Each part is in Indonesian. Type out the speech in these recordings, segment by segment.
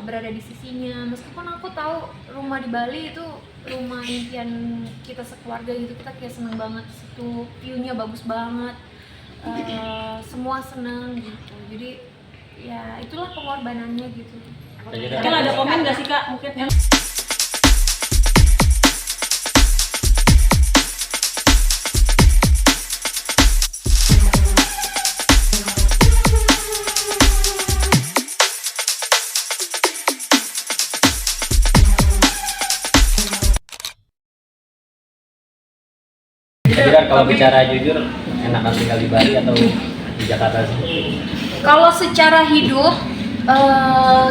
berada di sisinya. Meskipun aku tahu rumah di Bali itu rumah impian kita sekeluarga gitu, kita kayak seneng banget situ, view-nya bagus banget, semua seneng gitu. Jadi ya itulah pengorbanannya gitu. Mungkin ada komen nggak sih Kak? Mungkin Jadi kan kalau bicara jujur, enakan tinggal di Bali atau di Jakarta sih? Kalau secara hidup,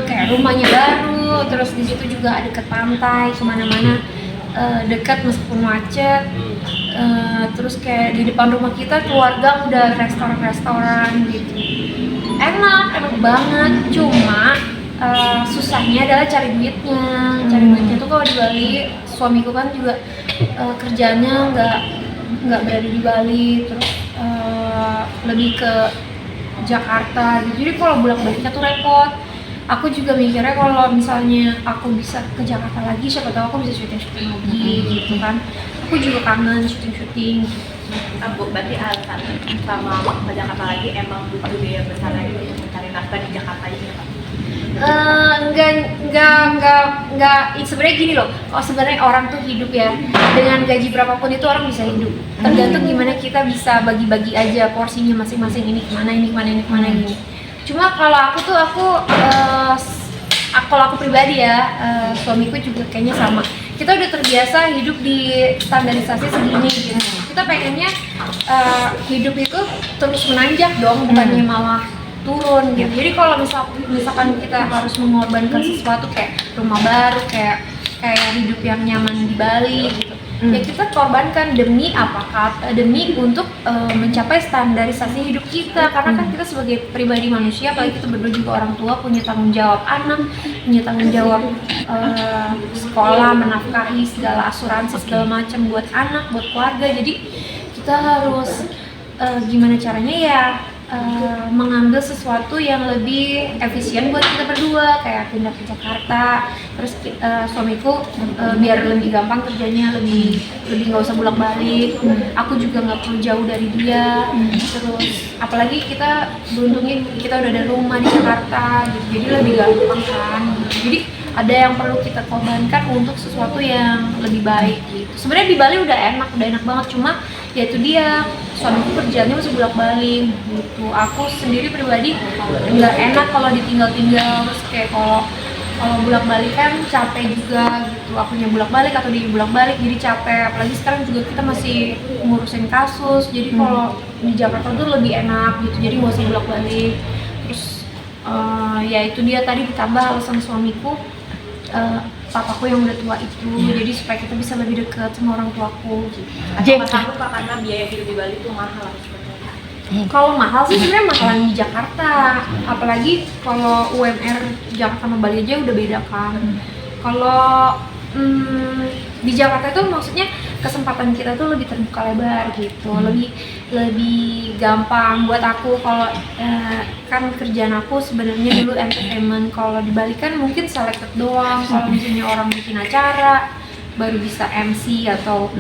kayak rumahnya baru, terus di situ juga dekat pantai, kemana-mana dekat meskipun macet. Terus kayak di depan rumah kita keluarga udah restoran gitu. Enak banget. Cuma susahnya adalah cari duitnya. Cari duitnya tuh kalau di Bali, suamiku kan juga kerjanya nggak berada di Bali, terus lebih ke Jakarta gitu. Jadi kalau bolak-baliknya tuh repot. Aku juga mikirnya kalau misalnya aku bisa ke Jakarta lagi, siapa tahu aku bisa syuting lagi gitu kan. Aku juga kangen syuting. berarti alasan sama ke Jakarta lagi emang butuh biaya besar lagi untuk mencari nafkah di Jakarta ini Kak? Enggak, sebenarnya gini loh. Kalau sebenarnya orang tuh hidup ya dengan gaji berapapun itu orang bisa hidup. Tergantung gimana kita bisa bagi-bagi aja porsinya masing-masing, ini kemana ini. Cuma kalau kalau aku pribadi ya, suamiku juga kayaknya sama. Kita udah terbiasa hidup di standarisasi segini gitu. Kita pengennya hidup itu terus menanjak dong, bukannya malah turun gitu. Jadi kalau misalkan kita harus mengorbankan sesuatu kayak rumah baru, kayak hidup yang nyaman di Bali gitu, ya kita korbankan demi demi untuk mencapai standarisasi hidup kita. Karena kan kita sebagai pribadi manusia, apalagi kita berdua juga orang tua, punya tanggung jawab anak, punya tanggung jawab sekolah, menafkahi segala asuransi segala macam buat anak, buat keluarga. Jadi kita harus gimana caranya ya mengambil sesuatu yang lebih efisien buat kita berdua, kayak pindah ke Jakarta. Terus suamiku biar lebih gampang kerjanya, lebih nggak usah bolak-balik. Aku juga nggak perlu jauh dari dia. Terus apalagi kita beruntungnya kita udah ada rumah di Jakarta gitu, jadi lebih gampang kan. Jadi ada yang perlu kita korbankan untuk sesuatu yang lebih baik gitu. Sebenarnya di Bali udah enak banget, cuma ya itu dia, suamiku kerjanya masih bolak-balik gitu. Aku sendiri pribadi nggak enak kalau ditinggal-tinggal, terus kayak kalau bolak-balik kan capek juga gitu. Akunya bolak-balik atau dia bolak-balik jadi capek. Apalagi sekarang juga kita masih ngurusin kasus, jadi kalau di Jakarta tuh lebih enak gitu, jadi nggak usah bolak-balik. Terus ya itu dia tadi, ditambah alasan suamiku, papaku yang udah tua itu, jadi supaya kita bisa lebih dekat sama orang tuaku gitu. Atau sanggup Kak karena biaya hidup di Bali itu mahal seperti itu? Kalau mahal sih sebenarnya mahalan di Jakarta, apalagi kalau UMR Jakarta sama Bali aja udah beda kan. Kalau di Jakarta itu maksudnya kesempatan kita tuh lebih terbuka lebar gitu, lebih gampang buat aku. Kalau kan kerjaan aku sebenarnya dulu entertainment. Kalau di Bali kan mungkin selected doang. Kalau misalnya orang bikin acara baru bisa MC atau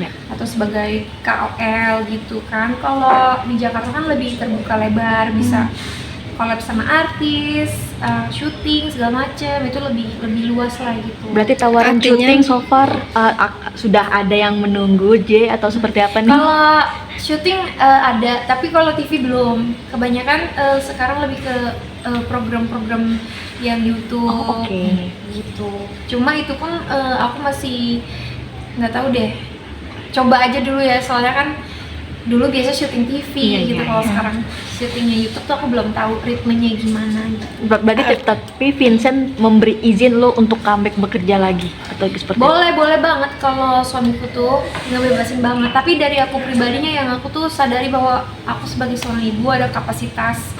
sebagai KOL gitu kan. Kalau di Jakarta kan lebih terbuka lebar, bisa collab sama artis, syuting segala macam, itu lebih luas lah gitu. Berarti tawaran syuting so far sudah ada yang menunggu J atau seperti apa nih? Kalau syuting ada, tapi kalau TV belum. Kebanyakan sekarang lebih ke program-program yang YouTube gitu. Cuma itu pun aku masih nggak tahu deh. Coba aja dulu ya, soalnya kan dulu biasa syuting TV gitu. Kalau sekarang syutingnya YouTube tuh aku belum tahu ritmenya gimana gitu. Berarti tapi Vincent memberi izin lo untuk comeback bekerja lagi atau seperti boleh banget. Kalau suamiku tuh ngebebasin banget, tapi dari aku pribadinya yang aku tuh sadari bahwa aku sebagai seorang ibu ada kapasitas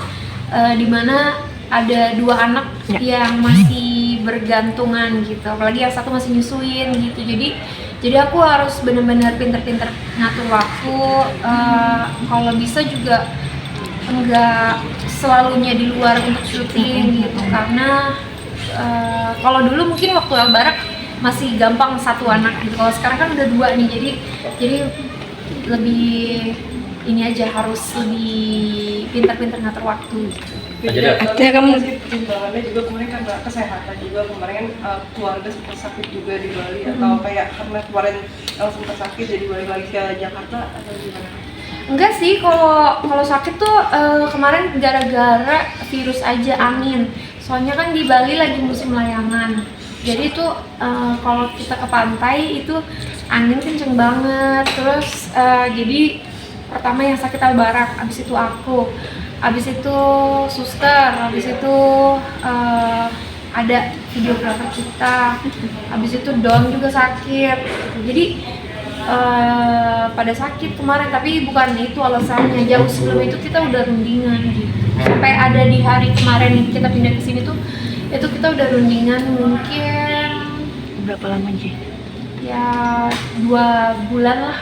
dimana ada 2 anak yang masih bergantungan gitu, apalagi yang satu masih nyusuin gitu. Jadi aku harus benar-benar pinter-pinter ngatur waktu. Kalau bisa juga enggak selalunya di luar untuk syuting gitu, karena kalau dulu mungkin waktu Albarak masih gampang satu anak gitu, kalau sekarang kan udah dua nih, jadi lebih ini aja, harus lebih pintar-pintar ngatur waktu gitu. Aja deh. Artinya kamu pertimbangannya juga kemarin karena kesehatan juga, kemarin kan keluarga sempat sakit juga di Bali, atau kayak karena kemarin sempat sakit jadi balik lagi ke Jakarta atau gimana? Enggak sih, kalau sakit tuh kemarin gara-gara virus aja, angin. Soalnya kan di Bali lagi musim layangan. Jadi tuh kalau kita ke pantai itu angin kenceng banget. Terus jadi pertama yang sakit Albarak, abis itu aku, abis itu suster, abis itu ada videografer kita, abis itu Don juga sakit. Jadi pada sakit kemarin, tapi bukan itu alasannya. Jauh sebelum itu kita udah rundingan gitu. Sampai ada di hari kemarin kita pindah ke sini tuh, itu kita udah rundingan mungkin berapa lama Ji? ya 2 bulan lah,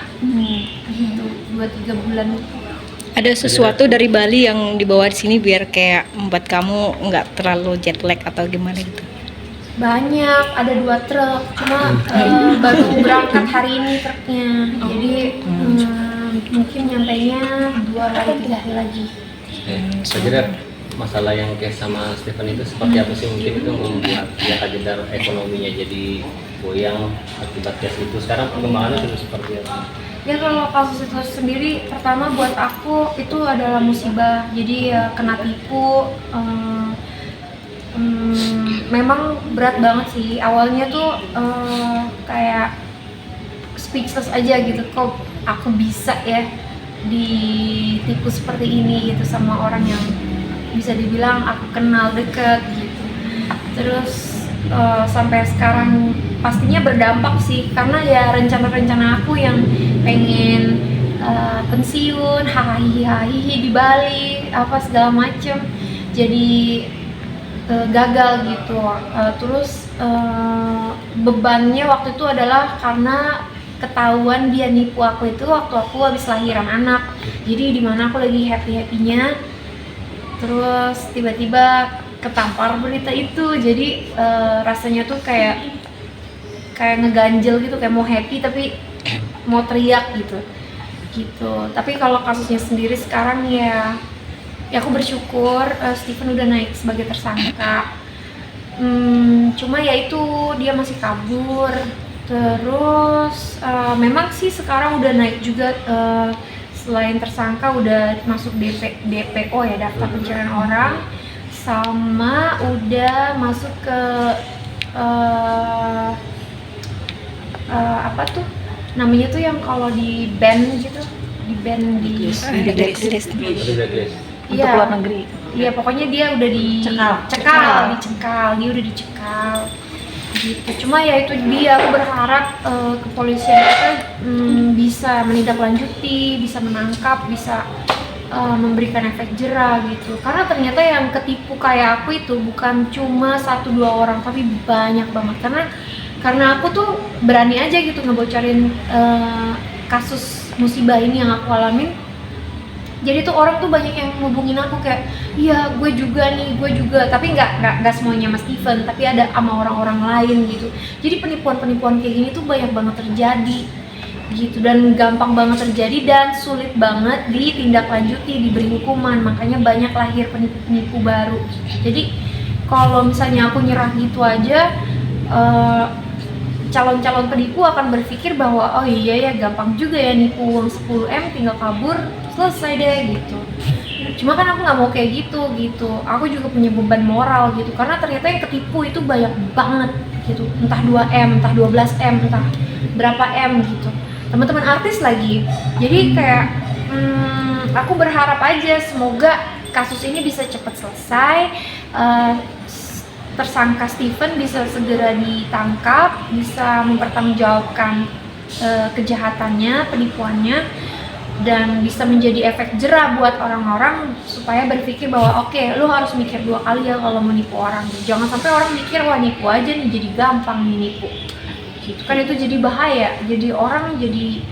gitu, 2-3 bulan. Ada sesuatu dari Bali yang dibawa di sini biar kayak membuat kamu nggak terlalu jet lag atau gimana gitu? Banyak, ada 2 truk, cuma baru berangkat hari ini truknya, jadi mungkin nyampainya 2-3 hari lagi. Sebenarnya masalah yang kayak sama Stephen itu seperti apa sih, mungkin itu membuat ya Jedar ekonominya jadi goyang akibat case itu. Sekarang perkembangannya sudah seperti apa? Ya kalau kasus itu sendiri, pertama buat aku itu adalah musibah, jadi ya kena tipu. Memang berat banget sih, awalnya tuh kayak speechless aja gitu, kok aku bisa ya ditipu seperti ini gitu sama orang yang bisa dibilang aku kenal deket gitu. Terus sampai sekarang pastinya berdampak sih, karena ya rencana-rencana aku yang pengen pensiun, hahihi di Bali, apa segala macem, jadi gagal gitu. Terus bebannya waktu itu adalah karena ketahuan dia nipu aku itu waktu aku habis lahiran anak. Jadi dimana aku lagi happy-happynya, terus tiba-tiba ketampar berita itu. Jadi rasanya tuh kayak ngeganjel gitu, kayak mau happy tapi mau teriak gitu. Tapi kalau kasusnya sendiri sekarang ya aku bersyukur Stephen udah naik sebagai tersangka. Cuma ya itu, dia masih kabur. Terus memang sih sekarang udah naik juga, selain tersangka udah masuk DPO ya, daftar pencarian orang, sama udah masuk ke apa tuh namanya tuh yang kalau di ban gitu, di blacklist. Untuk Iya. luar negeri. Iya, pokoknya dia udah dicekal, dia udah dicekal gitu. Cuma ya itu dia, aku berharap kepolisian kita bisa menindaklanjuti, bisa menangkap, bisa memberikan efek jera gitu. Karena ternyata yang ketipu kayak aku itu bukan cuma 1-2 orang, tapi banyak banget. Karena aku tuh berani aja gitu ngebocorin kasus musibah ini yang aku alamin. Jadi tuh orang tuh banyak yang ngubungin aku kayak, iya gue juga, tapi nggak semuanya Mas Stephen, tapi ada sama orang-orang lain gitu. Jadi penipuan-penipuan kayak gini tuh banyak banget terjadi gitu, dan gampang banget terjadi dan sulit banget ditindaklanjuti, diberi hukuman. Makanya banyak lahir penipu-penipu baru. Jadi kalau misalnya aku nyerah gitu aja, calon-calon penipu akan berpikir bahwa oh iya ya gampang juga ya nipu uang 10M tinggal kabur selesai deh gitu. Cuma kan aku nggak mau kayak gitu. Aku juga punya beban moral gitu, karena ternyata yang ketipu itu banyak banget gitu, entah 2M, entah 12M, entah berapa M gitu, teman-teman artis lagi. Jadi kayak aku berharap aja semoga kasus ini bisa cepat selesai, tersangka Stephen bisa segera ditangkap, bisa mempertanggungjawabkan kejahatannya, penipuannya, dan bisa menjadi efek jera buat orang-orang supaya berpikir bahwa oke, lu harus mikir 2 kali ya kalau mau nipu orang. Jangan sampai orang mikir wah nipu aja nih, jadi gampang nih nipu. Gitu kan, itu jadi bahaya. Jadi orang jadi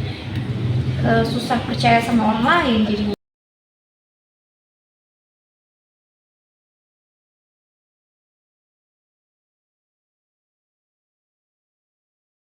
susah percaya sama orang lain jadinya.